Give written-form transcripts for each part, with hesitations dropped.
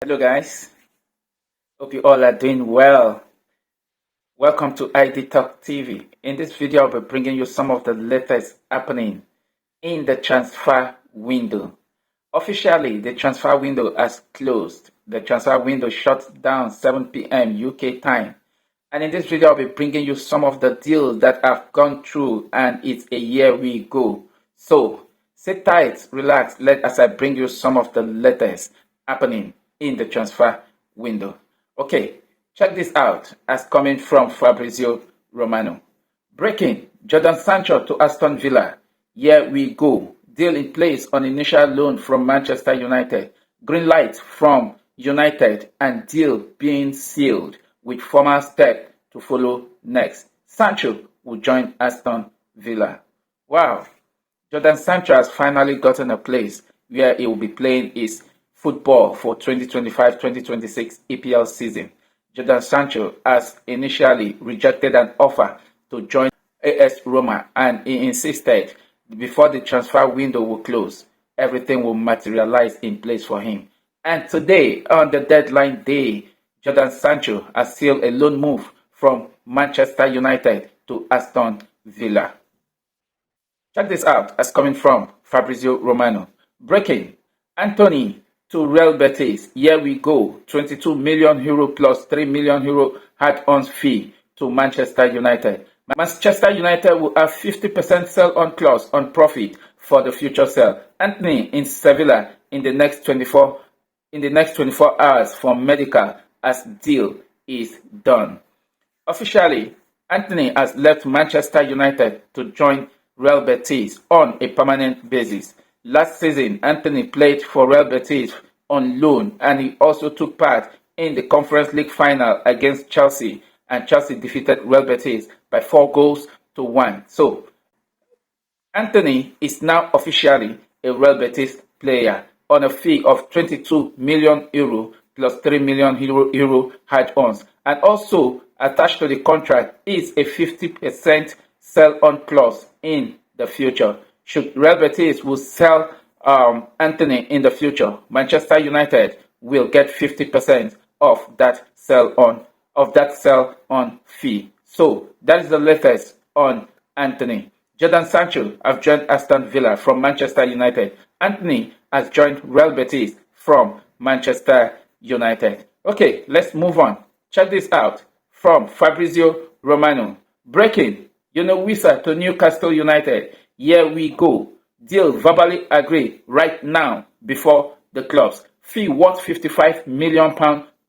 Hello guys, hope you all are doing well. Welcome to ID Talk TV. In this video, I'll be bringing you some of the latest happening in the transfer window. Officially, the transfer window has closed. The transfer window shuts down 7 p.m. UK time. And in this video, I'll be bringing you some of the deals that have gone through, and it's a year we go. So, sit tight, relax, as I bring you some of the latest happening in the transfer window. Okay, check this out as coming from Fabrizio Romano. Breaking: Jadon Sancho to Aston Villa. Here we go. Deal in place on initial loan from Manchester United. Green light from United and deal being sealed with formal step to follow next. Sancho will join Aston Villa. Wow. Jadon Sancho has finally gotten a place where he will be playing his football for 2025-2026 EPL season. Jadon Sancho has initially rejected an offer to join AS Roma, and he insisted before the transfer window will close, everything will materialize in place for him. And today, on the deadline day, Jadon Sancho has sealed a loan move from Manchester United to Aston Villa. Check this out as coming from Fabrizio Romano. Breaking: Antony to Real Betis. Here we go. 22 million euro plus 3 million euro add-on fee to Manchester United. Manchester United will have 50% sell-on clause on profit for the future sale. Antony in Sevilla in the next 24 hours for medical as deal is done. Officially, Antony has left Manchester United to join Real Betis on a permanent basis. Last season, Antony played for Real Betis on loan, and he also took part in the Conference League final against Chelsea, and Chelsea defeated Real Betis by 4-1. So, Antony is now officially a Real Betis player on a fee of 22 million euro plus 3 million euro add-ons, and also attached to the contract is a 50% sell-on clause in the future. Should Real Betis will sell Antony in the future, Manchester United will get 50% of that sell-on fee. So that is the latest on Antony. Jadon Sancho has joined Aston Villa from Manchester United. Antony has joined Real Betis from Manchester United. Okay, let's move on. Check this out from Fabrizio Romano. Breaking: Chukwueze to Newcastle United. Here we go. Deal verbally agreed right now before the clubs. Fee worth £55 million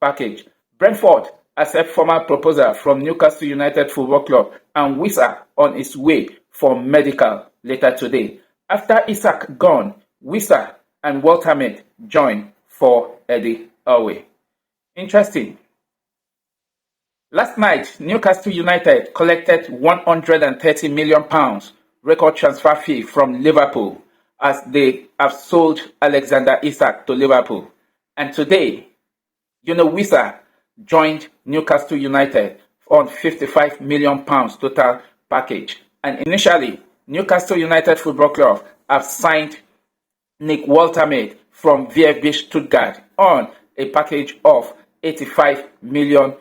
package. Brentford accept formal proposal from Newcastle United Football Club, and Wissa on his way for medical later today. After Isak gone, Wissa and Walter Mate join for Eddie Howe. Interesting. Last night, Newcastle United collected £130 million record transfer fee from Liverpool as they have sold Alexander Isak to Liverpool. And today, Wissa joined Newcastle United on £55 million total package. And initially, Newcastle United Football Club have signed Nick Waltermade from VfB Stuttgart on a package of €85 million.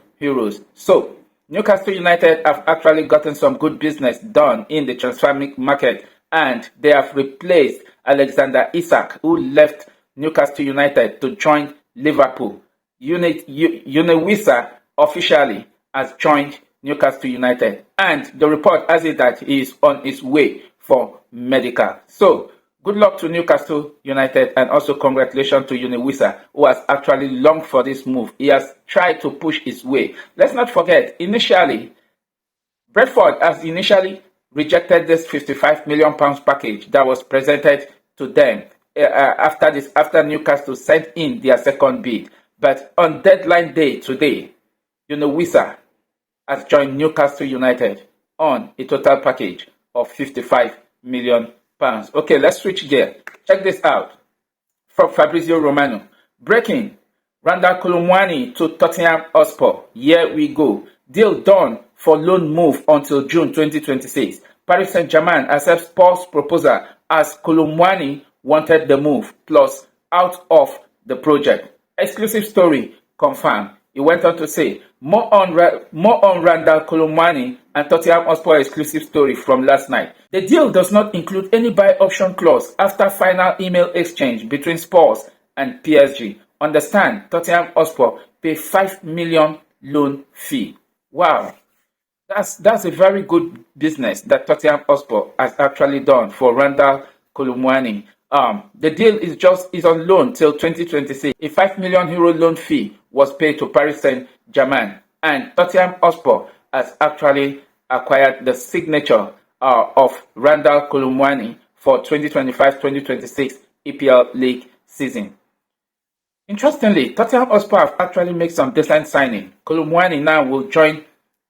So, Newcastle United have actually gotten some good business done in the transfer market, and they have replaced Alexander Isak, who left Newcastle United to join Liverpool. Wissa officially has joined Newcastle United, and the report has it that he is on his way for medical. So, good luck to Newcastle United, and also congratulations to Wissa, who has actually longed for this move. He has tried to push his way. Let's not forget, initially, Brentford has initially rejected this £55 million package that was presented to them after Newcastle sent in their second bid. But on deadline day today, Wissa has joined Newcastle United on a total package of £55 million. Okay, let's switch gear. Check this out from Fabrizio Romano. Breaking: Randal Kolomwani to Tottenham Hotspur. Here we go. Deal done for loan move until June 2026. Paris Saint-Germain accepts Paul's proposal as Kolomwani wanted the move plus out of the project. Exclusive story confirmed. He went on to say, more on Randall Colomwani and Tottenham Hotspur exclusive story from last night. The deal does not include any buy option clause after final email exchange between Spurs and PSG. Understand, Tottenham Hotspur pay 5 million loan fee. Wow. That's a very good business that Tottenham Hotspur has actually done for Randall Colomwani. The deal is on loan till 2026. A 5 million euro loan fee was paid to Paris Saint-Germain, and Tottenham Hotspur has actually acquired the signature of Randall Colomwani for 2025-2026 EPL League season. Interestingly, Tottenham Hotspur have actually made some decent signing. Colomwani now will join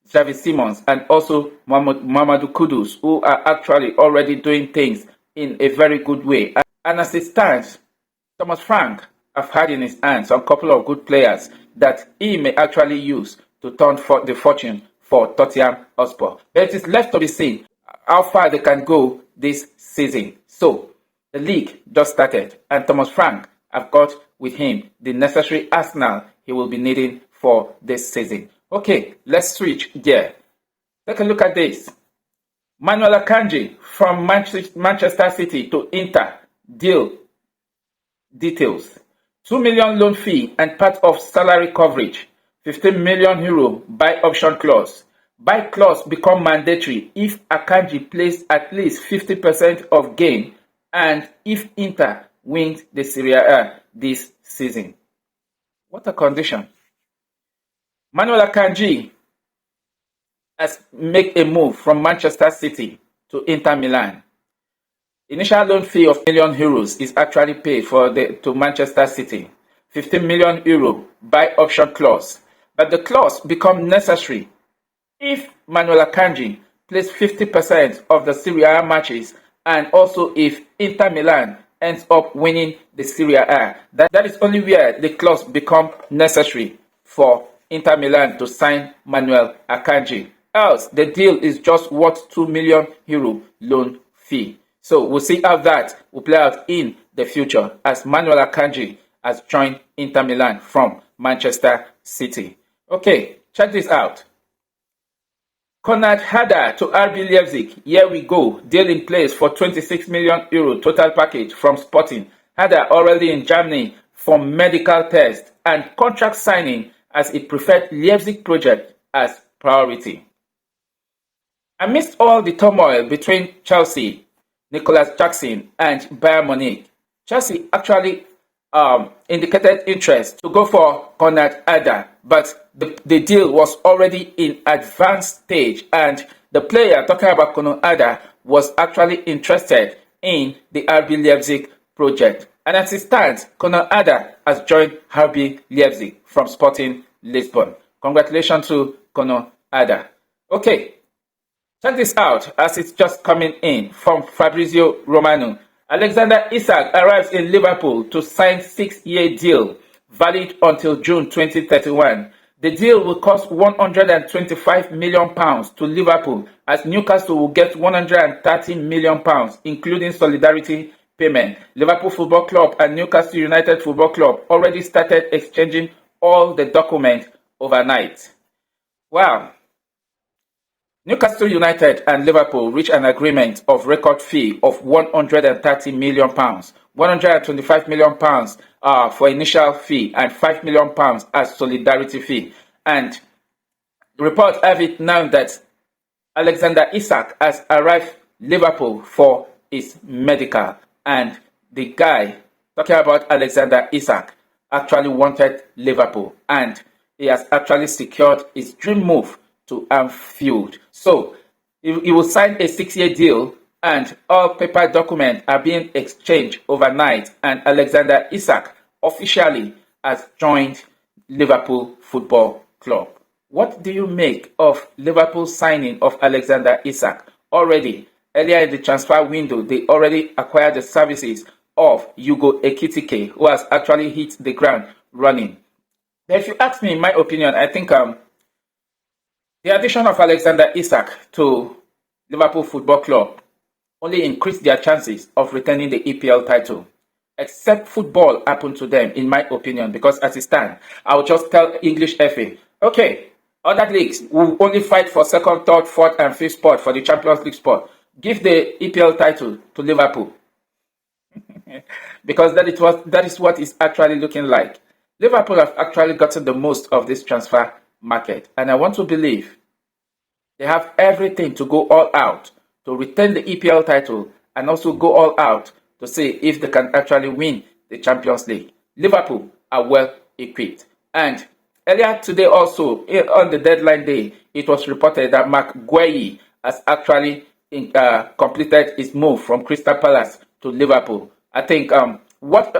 Xavi Simons and also Mamadou Kudus, who are actually already doing things in a very good way. And as it stands, Thomas Frank have had in his hands a couple of good players that he may actually use to turn for the fortune for Tottenham Hotspur. But it is left to be seen how far they can go this season. So, the league just started, and Thomas Frank have got with him the necessary arsenal he will be needing for this season. Okay, let's switch gear. Take a look at this. Manuel Akanji from Manchester City to Inter. Deal details. 2 million loan fee and part of salary coverage. 15 million euro buy option clause. Buy clause become mandatory if Akanji plays at least 50% of game and if Inter wins the Serie A this season. What a condition. Manuel Akanji has made a move from Manchester City to Inter Milan. Initial loan fee of €1 million is actually paid to Manchester City. 15 million euro buy option clause. But the clause becomes necessary if Manuel Akanji plays 50% of the Serie A matches and also if Inter Milan ends up winning the Serie A. That is only where the clause becomes necessary for Inter Milan to sign Manuel Akanji. Else, the deal is just worth €2 million loan fee. So we'll see how that will play out in the future as Manuel Akanji has joined Inter Milan from Manchester City. Okay, check this out. Konrad Hada to RB Leipzig. Here we go. Deal in place for €26 million total package from Sporting. Hada already in Germany for medical test and contract signing as a preferred Leipzig project as priority. Amidst all the turmoil between Chelsea, Nicolas Jackson and Bayern Munich, Chelsea actually indicated interest to go for Konrad Hada, but the deal was already in advanced stage and the player talking about Konrad Hada was actually interested in the RB Leipzig project. And as it stands, Konrad Hada has joined RB Leipzig from Sporting Lisbon. Congratulations to Konrad Hada. Okay, check this out as it's just coming in from Fabrizio Romano. Alexander Isak arrives in Liverpool to sign 6-year deal valid until June 2031. The deal will cost £125 million to Liverpool as Newcastle will get £130 million, including solidarity payment. Liverpool Football Club and Newcastle United Football Club already started exchanging all the documents overnight. Wow. Newcastle United and Liverpool reached an agreement of record fee of £130 million, £125 million for initial fee and £5 million as solidarity fee. And reports have it now that Alexander Isak has arrived Liverpool for his medical, and the guy talking about Alexander Isak actually wanted Liverpool, and he has actually secured his dream move to Anfield. So he will sign a 6-year deal and all paper documents are being exchanged overnight, and Alexander Isak officially has joined Liverpool Football Club. What do you make of Liverpool signing of Alexander Isak? Already, earlier in the transfer window, they already acquired the services of Hugo Ekitike, who has actually hit the ground running. But if you ask me, in my opinion, I think the addition of Alexander Isak to Liverpool Football Club only increased their chances of retaining the EPL title. except football happened to them, in my opinion, because as it stands, I will just tell English FA, okay, other leagues will only fight for second, third, fourth, and fifth spot for the Champions League spot. Give the EPL title to Liverpool. Because that is what it's actually looking like. Liverpool have actually gotten the most of this transfer market, and I want to believe they have everything to go all out to retain the EPL title and also go all out to see if they can actually win the Champions League. Liverpool are well equipped. And earlier today also, on the deadline day, it was reported that Maguire has actually completed his move from Crystal Palace to Liverpool. I think what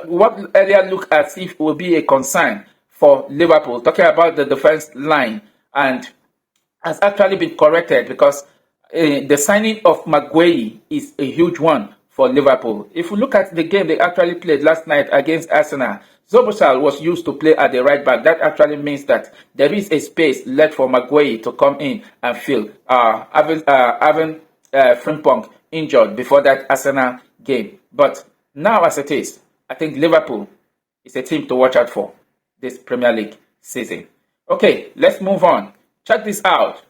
earlier looked as if it will be a concern for Liverpool, talking about the defense line, and has actually been corrected because the signing of Maguire is a huge one for Liverpool. If we look at the game they actually played last night against Arsenal, Zobosal was used to play at the right back. That actually means that there is a space left for Maguire to come in and fill. Having Frimpong injured before that Arsenal game. But now as it is, I think Liverpool is a team to watch out for this Premier League season. Okay, let's move on. Check this out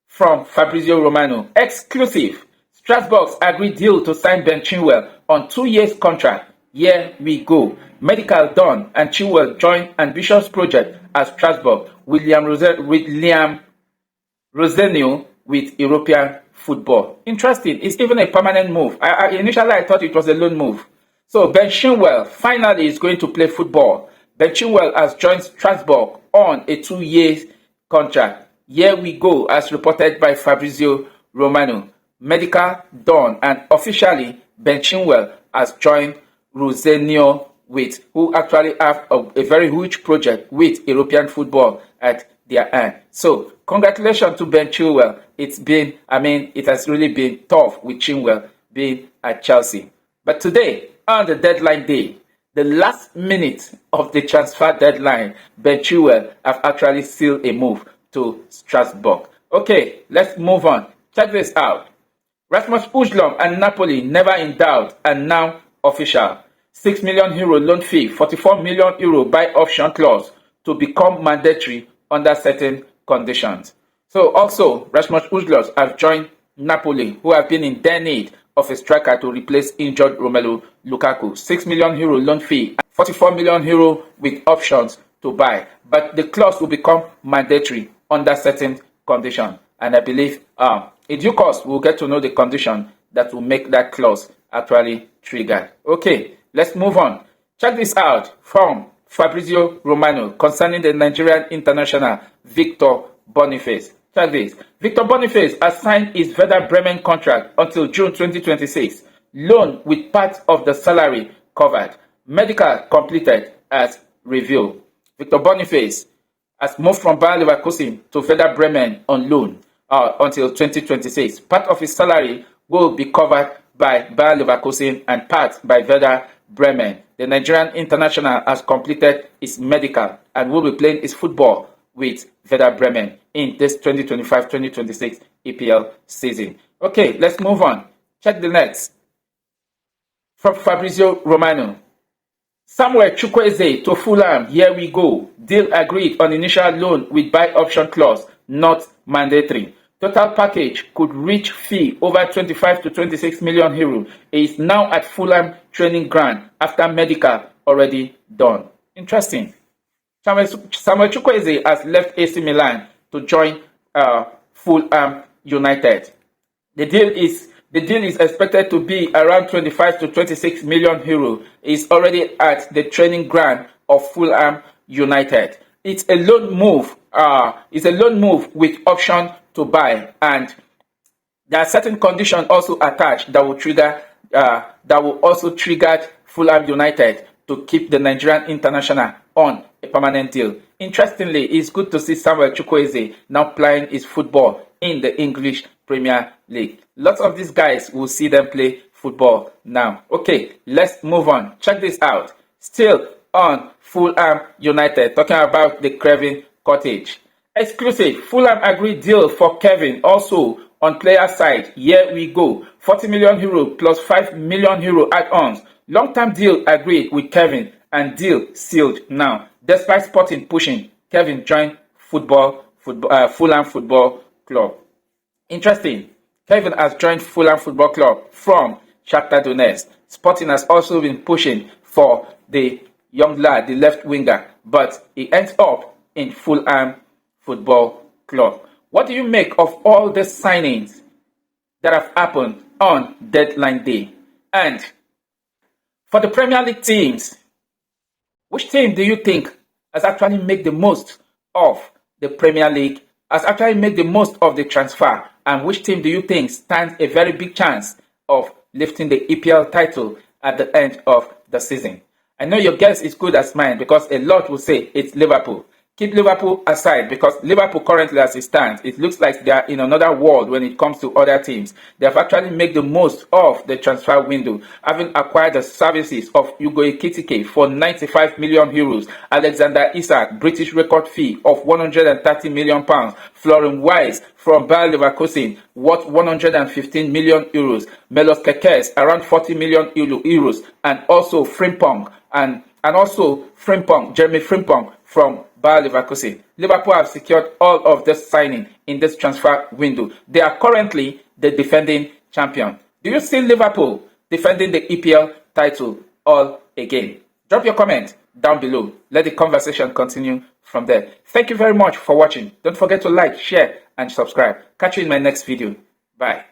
from Fabrizio Romano. Exclusive. Strasbourg's agreed deal to sign Ben Chilwell on 2 years contract. Here we go. Medical done and Chilwell joined ambitious project at Strasbourg. William Rosenio with European football. Interesting. It's even a permanent move. Initially, I thought it was a loan move. So Ben Chilwell finally is going to play football. Ben Chilwell has joined Strasbourg on a 2 years contract. Here we go, as reported by Fabrizio Romano. Medical done, and officially Ben Chilwell has joined Rosenio who actually have a very huge project with European football at their hand. So congratulations to Ben Chilwell. It has really been tough with Chilwell being at Chelsea. But today, on the deadline day, the last minute of the transfer deadline, Ben Chilwell have actually sealed a move to Strasbourg. Okay, let's move on. Check this out. Rasmus Højlund and Napoli never in doubt and now official. €6 million loan fee, €44 million buy option clause to become mandatory under certain conditions. So also, Rasmus Højlund have joined Napoli, who have been in their need of a striker to replace injured Romelu Lukaku. €6 million loan fee, €44 million with options to buy. But the clause will become mandatory under certain conditions. And I believe in due course, we'll get to know the condition that will make that clause actually triggered. Okay, let's move on. Check this out from Fabrizio Romano concerning the Nigerian international Victor Boniface. Check this. Victor Boniface has signed his Werder Bremen contract until June 2026. Loan with part of the salary covered. Medical completed as revealed. Victor Boniface has moved from Bayer Leverkusen to Werder Bremen on loan until 2026. Part of his salary will be covered by Bayer Leverkusen and part by Werder Bremen. The Nigerian international has completed his medical and will be playing his football with Werder Bremen in this 2025-2026 EPL season. Okay, let's move on. Check the next. From Fabrizio Romano. Samuel Chukwueze to Fulham. Here we go. Deal agreed on initial loan with buy option clause, not mandatory. Total package could reach fee over 25 to 26 million euro. He is now at Fulham training ground after medical already done. Interesting. Samuel Chukwueze has left AC Milan to join Fulham United. The deal is expected to be around 25 to 26 million euro. Is already at the training ground of Fulham United. It's a loan move. It's a loan move with option to buy, and there are certain conditions also attached that will trigger Fulham United to keep the Nigerian international on a permanent deal. Interestingly, it's good to see Samuel Chukwueze now playing his football in the English Premier League. Lots of these guys will see them play football now. Okay, let's move on. Check this out. Still on Fulham United, talking about the Kevin Cottage. Exclusive. Fulham agreed deal for Kevin. Also on player side, here we go. €40 million plus €5 million add-ons Long-term deal agreed with Kevin and deal sealed now. Despite Sporting pushing, Kevin joined Fulham Football Club. Interesting. Kevin has joined Fulham Football Club from Shakhtar Donetsk. Sporting has also been pushing for the young lad, the left winger, but he ends up in Fulham Football Club. What do you make of all the signings that have happened on deadline day? And for the Premier League teams, which team do you think has actually made the most of the Premier League, has actually made the most of the transfer? And which team do you think stands a very big chance of lifting the EPL title at the end of the season? I know your guess is good as mine because a lot will say it's Liverpool. Keep Liverpool aside because Liverpool currently as it stands, it looks like they are in another world when it comes to other teams. They have actually made the most of the transfer window, having acquired the services of Hugo Ekitike for 95 million euros, Alexander Isak, British record fee of 130 million pounds, Florian Wirtz from Bayer Leverkusen, worth 115 million euros, Melos Kekes, around 40 million euros, and also Frimpong, and also Frimpong, Jeremy Frimpong from Bayer Leverkusen. Liverpool have secured all of this signing in this transfer window. They are currently the defending champion. Do you see Liverpool defending the EPL title all again? Drop your comment down below. Let the conversation continue from there. Thank you very much for watching. Don't forget to like, share, and subscribe. Catch you in my next video. Bye.